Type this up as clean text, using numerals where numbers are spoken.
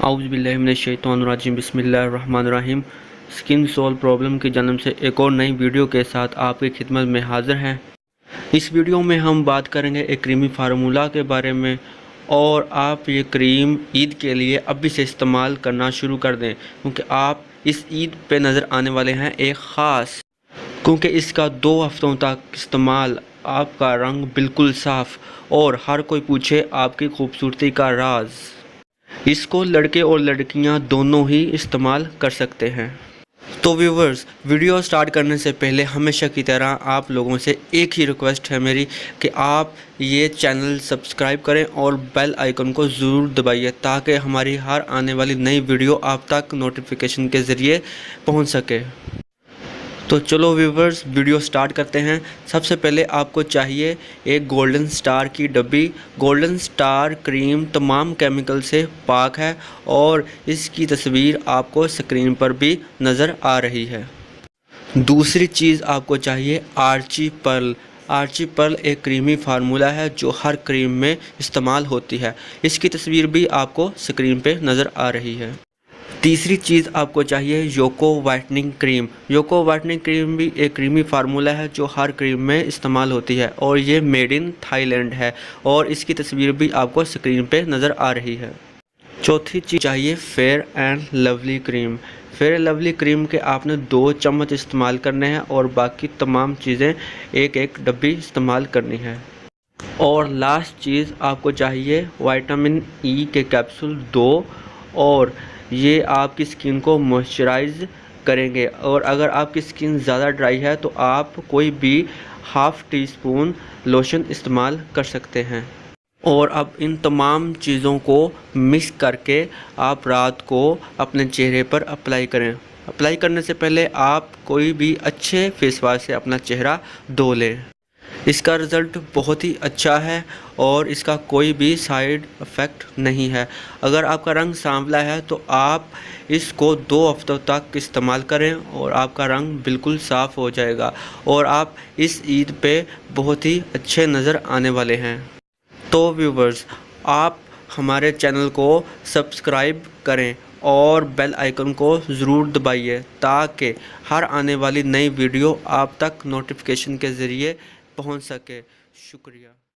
आउज़ बिल्लाहि मिनश्शैतानिर्रजीम बिस्मिल्लाहिर्रहमानिर्रहीम। Skin soul problem की जन्म से एक और नई वीडियो के साथ आपकी खिदमत में हाज़िर हैं। इस वीडियो में हम बात करेंगे एक क्रीमी फार्मूला के बारे में, और आप ये क्रीम ईद के लिए अभी से इस्तेमाल करना शुरू कर दें, क्योंकि आप इस ईद पे नज़र आने वाले हैं एक ख़ास, क्योंकि इसका 2 हफ्तों तक इस्तेमाल आपका रंग बिल्कुल साफ़ और हर कोई पूछे आपकी खूबसूरती का राज। इसको लड़के और लड़कियां दोनों ही इस्तेमाल कर सकते हैं। तो व्यूवर्स, वीडियो स्टार्ट करने से पहले हमेशा की तरह आप लोगों से एक ही रिक्वेस्ट है मेरी कि आप ये चैनल सब्सक्राइब करें और बेल आइकन को ज़रूर दबाइए, ताकि हमारी हर आने वाली नई वीडियो आप तक नोटिफिकेशन के ज़रिए पहुंच सके। तो चलो व्यूवर्स, वीडियो स्टार्ट करते हैं। सबसे पहले आपको चाहिए एक गोल्डन स्टार की डब्बी। गोल्डन स्टार क्रीम तमाम केमिकल से पाक है और इसकी तस्वीर आपको स्क्रीन पर भी नज़र आ रही है। दूसरी चीज़ आपको चाहिए आर्ची पर्ल। आर्ची पर्ल एक क्रीमी फार्मूला है जो हर क्रीम में इस्तेमाल होती है। इसकी तस्वीर भी आपको स्क्रीन पे नज़र आ रही है। तीसरी चीज़ आपको चाहिए योको वाइटनिंग क्रीम। योको वाइटनिंग क्रीम भी एक क्रीमी फार्मूला है जो हर क्रीम में इस्तेमाल होती है, और ये मेड इन थाईलैंड है, और इसकी तस्वीर भी आपको स्क्रीन पे नज़र आ रही है। चौथी चीज़ चाहिए fair and lovely cream. Fair and lovely cream के आपने 2 चम्मच इस्तेमाल करने हैं और बाकी तमाम चीज़ें एक एक डब्बी इस्तेमाल करनी है। और लास्ट चीज़ आपको चाहिए विटामिन ई के कैप्सूल 2, और ये आपकी स्किन को मॉइस्चराइज़ करेंगे। और अगर आपकी स्किन ज़्यादा ड्राई है तो आप कोई भी हाफ़ टी स्पून लोशन इस्तेमाल कर सकते हैं। और अब इन तमाम चीज़ों को मिक्स करके आप रात को अपने चेहरे पर अप्लाई करें। अप्लाई करने से पहले आप कोई भी अच्छे फेस वाश से अपना चेहरा धो लें। इसका रिज़ल्ट बहुत ही अच्छा है और इसका कोई भी साइड इफ़ेक्ट नहीं है। अगर आपका रंग सांवला है तो आप इसको 2 हफ्तों तक इस्तेमाल करें और आपका रंग बिल्कुल साफ़ हो जाएगा, और आप इस ईद पे बहुत ही अच्छे नज़र आने वाले हैं। तो व्यूवर्स, आप हमारे चैनल को सब्सक्राइब करें और बेल आइकन को ज़रूर दबाइए, ताकि हर आने वाली नई वीडियो आप तक नोटिफिकेशन के ज़रिए पहुंच सके। शुक्रिया।